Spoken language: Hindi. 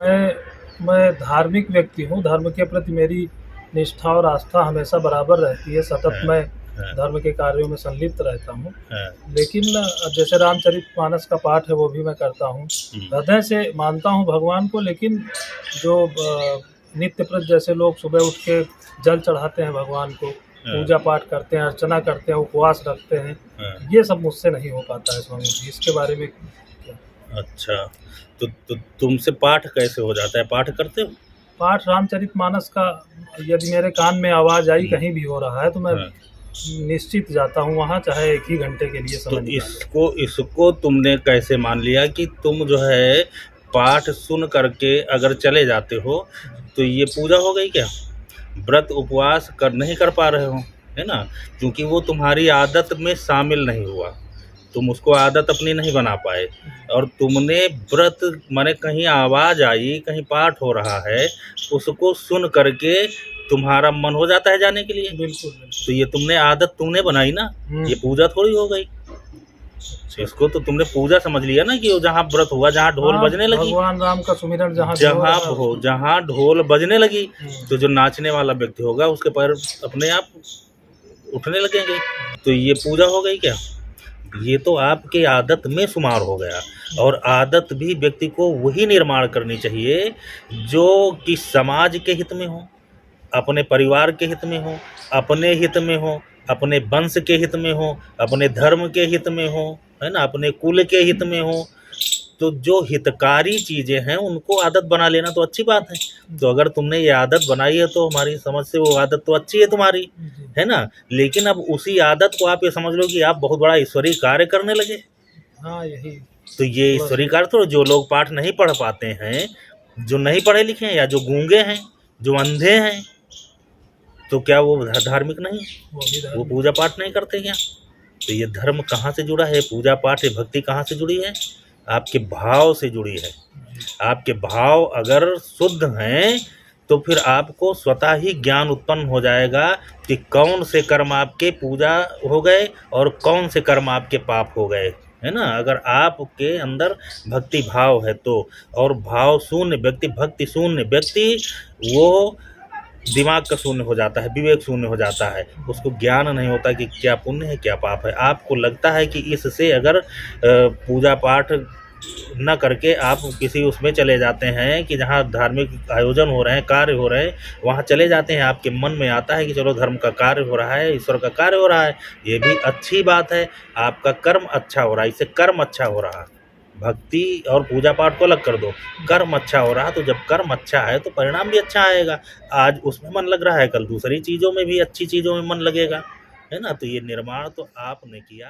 मैं धार्मिक व्यक्ति हूँ। धर्म के प्रति मेरी निष्ठा और आस्था हमेशा बराबर रहती है। सतत हाँ, मैं हाँ, धर्म के कार्यों में संलिप्त रहता हूँ। हाँ। लेकिन जैसे रामचरितमानस का पाठ है वो भी मैं करता हूँ। हृदय से मानता हूँ भगवान को, लेकिन जो नित्य प्रत जैसे लोग सुबह उठ के जल चढ़ाते हैं भगवान को, हाँ, पूजा पाठ करते हैं, अर्चना करते हैं, उपवास रखते हैं, हाँ। ये सब मुझसे नहीं हो पाता है स्वामी जी। इसके बारे में क्या? अच्छा, तो तुमसे पाठ कैसे हो जाता है? पाठ करते हो? पाठ रामचरितमानस का यदि मेरे कान में आवाज़ आई कहीं भी हो रहा है तो मैं हाँ। निश्चित जाता हूँ वहाँ, चाहे 1 ही घंटे के लिए तो समय निकाल लूँ। इसको तुमने कैसे मान लिया कि तुम जो है पाठ सुन करके अगर चले जाते हो तो ये पूजा हो गई क्या? व्रत उपवास कर नहीं कर पा रहे हो, है ना? क्योंकि वो तुम्हारी आदत में शामिल नहीं हुआ, तुम उसको आदत अपनी नहीं बना पाए। और तुमने व्रत माने कहीं आवाज़ आई, कहीं पाठ हो रहा है, उसको सुन करके तुम्हारा मन हो जाता है जाने के लिए। बिल्कुल, तो बिल्कुल। ये तुमने आदत तुमने बनाई ना, ये पूजा थोड़ी हो गई। इसको तो तुमने पूजा समझ लिया ना कि वो जहाँ व्रत हुआ, जहाँ ढोल हाँ, बजने लगी, भगवान राम का सुमिरन जहाँ ढोल बजने लगी, तो जो नाचने वाला व्यक्ति होगा उसके पैर अपने आप उठने लगेंगे। तो ये पूजा हो गई क्या? ये तो आपके आदत में शुमार हो गया। और आदत भी व्यक्ति को वही निर्माण करनी चाहिए जो कि समाज के हित में हो, अपने परिवार के हित में हो, अपने हित में हो, अपने वंश के हित में हो, अपने धर्म के हित में हो, है ना, अपने कुल के हित में हो। तो जो हितकारी चीज़ें हैं उनको आदत बना लेना तो अच्छी बात है। तो अगर तुमने ये आदत बनाई है तो हमारी समझ से वो आदत तो अच्छी है तुम्हारी, है ना? लेकिन अब उसी आदत को आप ये समझ लो कि आप बहुत बड़ा ईश्वरीय कार्य करने लगे। हाँ, यही। तो ये ईश्वरीय कार्य तो जो लोग पाठ नहीं पढ़ पाते हैं, जो नहीं पढ़े लिखे हैं या जो गूंगे हैं, जो अंधे हैं, तो क्या वो धार्मिक नहीं? वो पूजा पाठ नहीं करते क्या? तो ये धर्म कहाँ से जुड़ा है? पूजा पाठ ये भक्ति कहाँ से जुड़ी है? आपके भाव से जुड़ी है। आपके भाव अगर शुद्ध हैं तो फिर आपको स्वतः ही ज्ञान उत्पन्न हो जाएगा कि कौन से कर्म आपके पूजा हो गए और कौन से कर्म आपके पाप हो गए, है ना? अगर आपके अंदर भक्ति भाव है तो। और भाव शून्य व्यक्ति, भक्ति शून्य व्यक्ति, वो दिमाग का शून्य हो जाता है, विवेक शून्य हो जाता है, उसको ज्ञान नहीं होता कि क्या पुण्य है क्या पाप है। आपको लगता है कि इससे अगर पूजा पाठ न करके आप किसी उसमें चले जाते हैं कि जहाँ धार्मिक आयोजन हो रहे हैं, कार्य हो रहे हैं, वहाँ चले जाते हैं, आपके मन में आता है कि चलो धर्म का कार्य हो रहा है, ईश्वर का कार्य हो रहा है, ये भी अच्छी बात है, आपका कर्म अच्छा हो रहा है, इससे कर्म अच्छा हो रहा है। भक्ति और पूजा पाठ को अलग कर दो, कर्म अच्छा हो रहा, तो जब कर्म अच्छा है तो परिणाम भी अच्छा आएगा। आज उसमें मन लग रहा है, कल दूसरी चीज़ों में भी, अच्छी चीज़ों में मन लगेगा, है ना? तो ये निर्माण तो आपने किया।